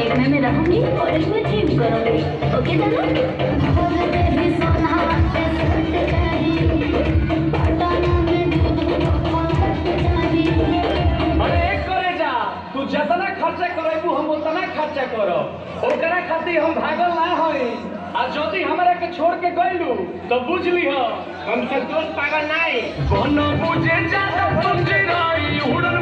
एक में मैं रहूंगी और इसमें चेंज करूंगी। ओके जाना? अरे एक करे जा तू जितना खर्चा करेबू हम उतना खर्चा करब ओकरा खातिर हम भागल ना होई आ यदि हमरा के छोड़ के गइलू तो बुझ लीह हम संतोष पागल नहीं कोनो बुझे ज्यादा बुझ रही उड़न